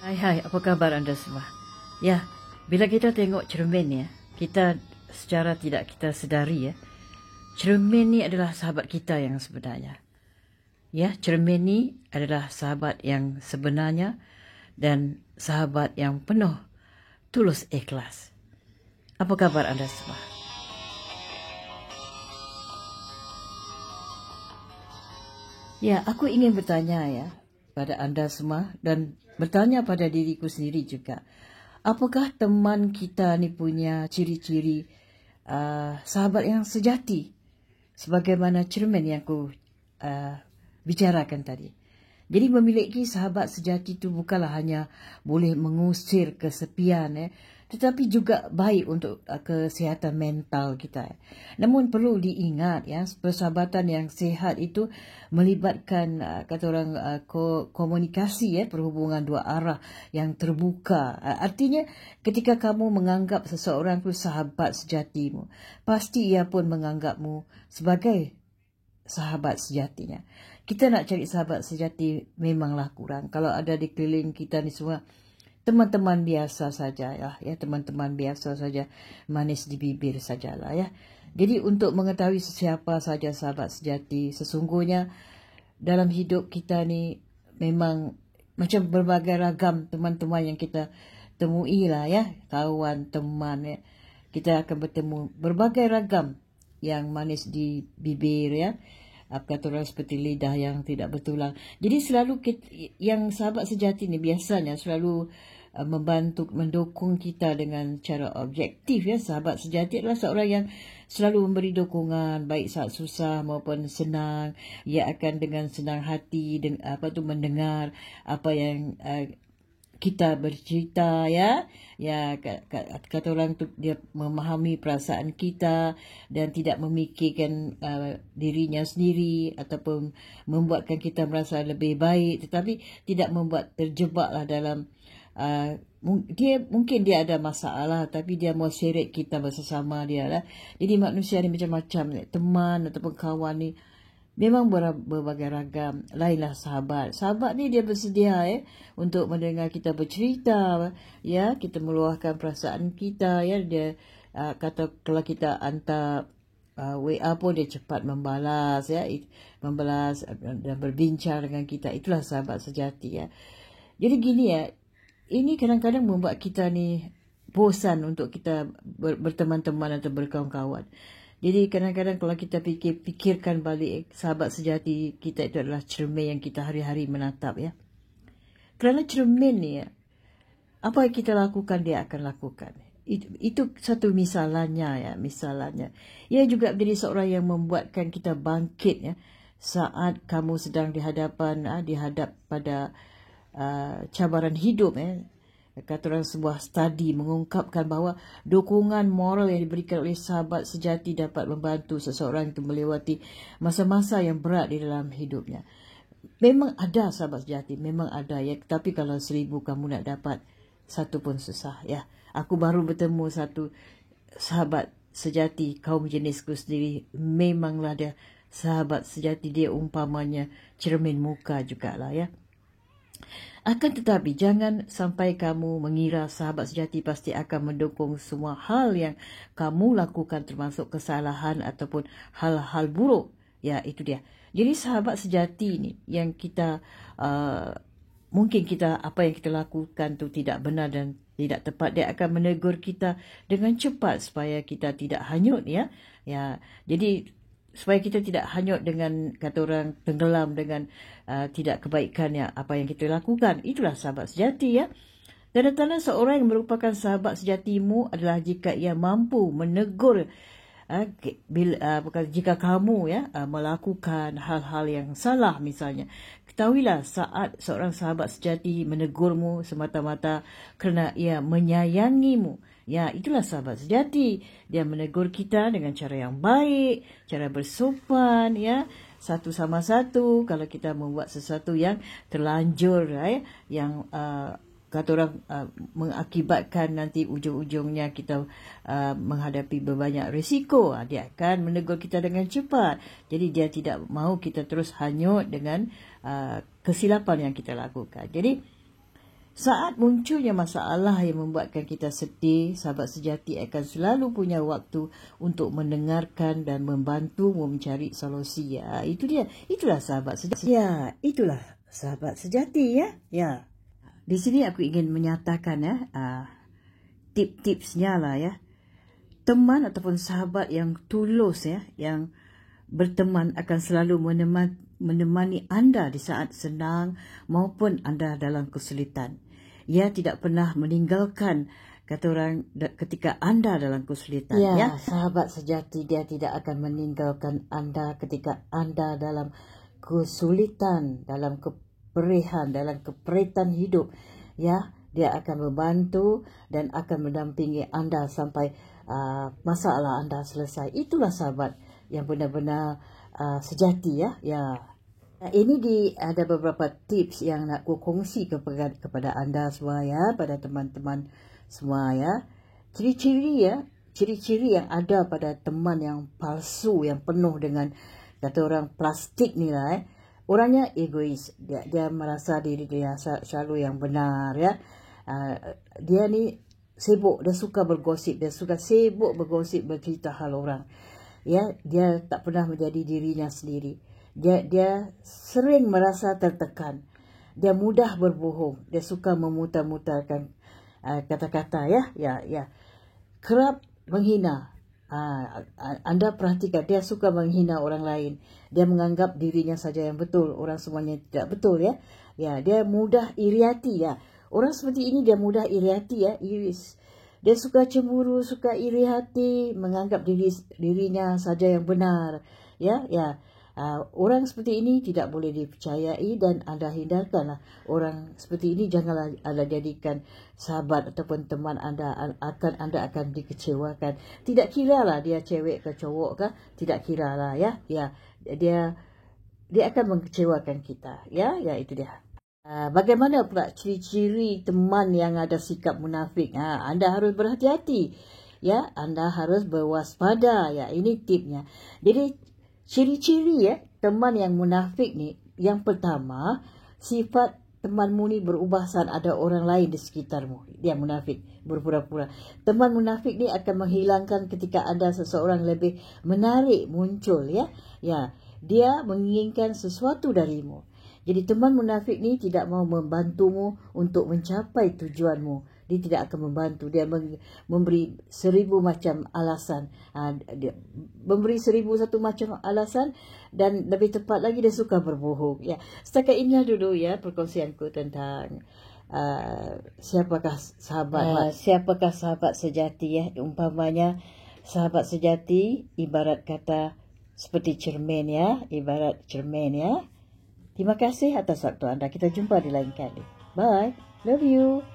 Hai, apa kabar anda semua? Ya, bila kita tengok cermin ya, kita secara tidak kita sedari ya, cermin ni adalah sahabat kita yang sebenarnya. Ya, cermin ni adalah sahabat yang sebenarnya dan sahabat yang penuh tulus ikhlas. Apa kabar anda semua? Ya, aku ingin bertanya ya pada anda semua dan bertanya pada diriku sendiri juga. Apakah teman kita ni punya ciri-ciri sahabat yang sejati? Sebagaimana cermin yang aku bicarakan tadi. Jadi memiliki sahabat sejati itu bukanlah hanya boleh mengusir kesepian tetapi juga baik untuk kesihatan mental kita. Namun perlu diingat ya, persahabatan yang sihat itu melibatkan kata orang komunikasi perhubungan dua arah yang terbuka. Artinya ketika kamu menganggap seseorang itu sahabat sejatimu, pasti ia pun menganggapmu sebagai sahabat sejatinya. Kita nak cari sahabat sejati memanglah kurang. Kalau ada di keliling kita ni semua teman-teman biasa saja ya, teman-teman biasa saja, manis di bibir sajalah ya. Jadi untuk mengetahui siapa saja sahabat sejati, sesungguhnya dalam hidup kita ni memang macam berbagai ragam teman-teman yang kita temui lah ya, kawan, teman ya. Kita akan bertemu berbagai ragam yang manis di bibir ya. Kata orang seperti lidah yang tidak bertulang. Jadi selalu yang sahabat sejati ni biasanya selalu membantu, mendukung kita dengan cara objektif ya. Sahabat sejati adalah seorang yang selalu memberi dukungan baik saat susah maupun senang. Ia akan dengan senang hati mendengar apa yang kita bercerita ya kata orang tu, dia memahami perasaan kita dan tidak memikirkan dirinya sendiri ataupun membuatkan kita merasa lebih baik, tetapi tidak membuat terjebaklah dalam mungkin dia ada masalah tapi dia mau share kita bersama dia lah. Jadi manusia ni macam-macam, teman ataupun kawan ni memang berbagai ragam. Lainlah sahabat. Sahabat ni dia bersedia untuk mendengar kita bercerita ya, kita meluahkan perasaan kita ya. Dia kata kalau kita hantar WA pun dia cepat membalas ya, membalas dan berbincang dengan kita. Itulah sahabat sejati ya. Jadi gini ya, ini kadang-kadang membuat kita ni bosan untuk kita berteman-teman atau berkawan-kawan. Jadi kadang-kadang kalau kita fikirkan balik, sahabat sejati kita itu adalah cermin yang kita hari-hari menatap ya. Kerana cermin ni ya, apa yang kita lakukan dia akan lakukan. Itu satu misalannya ya, misalannya. Ia juga menjadi seorang yang membuatkan kita bangkit ya saat kamu sedang dihadap pada cabaran hidup ya. Kata orang sebuah studi mengungkapkan bahawa dukungan moral yang diberikan oleh sahabat sejati dapat membantu seseorang itu melewati masa-masa yang berat di dalam hidupnya. Memang ada sahabat sejati, memang ada ya. Tapi kalau 1000 kamu nak dapat, satu pun susah ya. Aku baru bertemu satu sahabat sejati kaum jenisku sendiri. Memanglah dia sahabat sejati, dia umpamanya cermin muka jugalah ya. Akan tetapi jangan sampai kamu mengira sahabat sejati pasti akan mendukung semua hal yang kamu lakukan, termasuk kesalahan ataupun hal-hal buruk. Ya, itu dia. Jadi sahabat sejati ni yang kita mungkin apa yang kita lakukan tu tidak benar dan tidak tepat, dia akan menegur kita dengan cepat supaya kita tidak hanyut ya. Ya, jadi supaya kita tidak hanyut dengan kata orang tenggelam dengan tidak kebaikan apa yang kita lakukan. Itulah sahabat sejati ya. Tanda-tanda seorang yang merupakan sahabat sejatimu adalah jika ia mampu menegur jika kamu melakukan hal-hal yang salah misalnya. Ketahuilah saat seorang sahabat sejati menegurmu semata-mata kerana ia menyayangimu. Ya, itulah sahabat sejati. Dia menegur kita dengan cara yang baik, cara bersopan ya, satu sama satu. Kalau kita membuat sesuatu yang terlanjur yang kata orang mengakibatkan nanti ujung-ujungnya kita menghadapi berbanyak risiko, dia akan menegur kita dengan cepat. Jadi dia tidak mahu kita terus hanyut dengan kesilapan yang kita lakukan. Jadi Saat munculnya masalah yang membuatkan kita sedih, sahabat sejati akan selalu punya waktu untuk mendengarkan dan membantumu mencari solusi. Ya, itu dia. Itulah sahabat sejati. Ya, itulah sahabat sejati ya. Ya. Di sini aku ingin menyatakan ya, tip-tipsnya lah ya. Teman ataupun sahabat yang tulus ya, yang berteman akan selalu menemani anda di saat senang maupun anda dalam kesulitan. Ia tidak pernah meninggalkan, kata orang, ketika anda dalam kesulitan. Ya, sahabat sejati dia tidak akan meninggalkan anda ketika anda dalam kesulitan, dalam keperihan, dalam keperitan hidup. Ya, dia akan membantu dan akan mendampingi anda sampai masalah anda selesai. Itulah sahabat yang benar-benar sejati ya. Ya. Ini ada beberapa tips yang nak aku kongsi kepada anda semua ya, pada teman-teman semua ya. Ciri-ciri yang ada pada teman yang palsu, yang penuh dengan, kata orang, plastik ni lah. Orangnya egois, dia merasa diri dia selalu yang benar ya. Dia ni sibuk, dia suka bergosip, dia suka sibuk bergosip, bercerita hal orang. Ya, dia tak pernah menjadi dirinya sendiri. Dia sering merasa tertekan. Dia mudah berbohong. Dia suka memutar-mutarkan kata-kata ya. Kerap menghina. Anda perhatikan, dia suka menghina orang lain. Dia menganggap dirinya saja yang betul, orang semuanya tidak betul ya. Ya, dia mudah iri hati ya. Orang seperti ini dia mudah iri hati ya, iris. Dia suka cemburu, suka iri hati, menganggap dirinya saja yang benar. Ya. Orang seperti ini tidak boleh dipercayai dan anda hindarkanlah. Orang seperti ini janganlah anda jadikan sahabat ataupun teman anda. Anda akan dikecewakan. Tidak kiralah dia cewek ke cowok ke, tidak kiralah ya. Dia akan mengecewakan kita. Ya, itu dia. Bagaimana pula ciri-ciri teman yang ada sikap munafik? Anda harus berhati-hati. Ya, anda harus berwaspada. Ya, ini tipnya. Jadi ciri-ciri ya teman yang munafik ni, yang pertama, sifat temanmu ni berubah saat ada orang lain di sekitarmu. Dia munafik, berpura-pura. Teman munafik ni akan menghilangkan ketika ada seseorang lebih menarik muncul ya. Dia menginginkan sesuatu darimu. Jadi teman munafik ni tidak mau membantumu untuk mencapai tujuanmu. Dia tidak akan membantu. Dia memberi 1000 macam alasan. Dia memberi 1001 macam alasan, dan lebih tepat lagi dia suka berbohong. Ya, setakat inilah dulu ya perkongsianku tentang siapakah sahabat sejati ya. Umpamanya sahabat sejati ibarat kata seperti cermin ya, ibarat cermin ya. Terima kasih atas waktu anda. Kita jumpa di lain kali. Bye. Love you.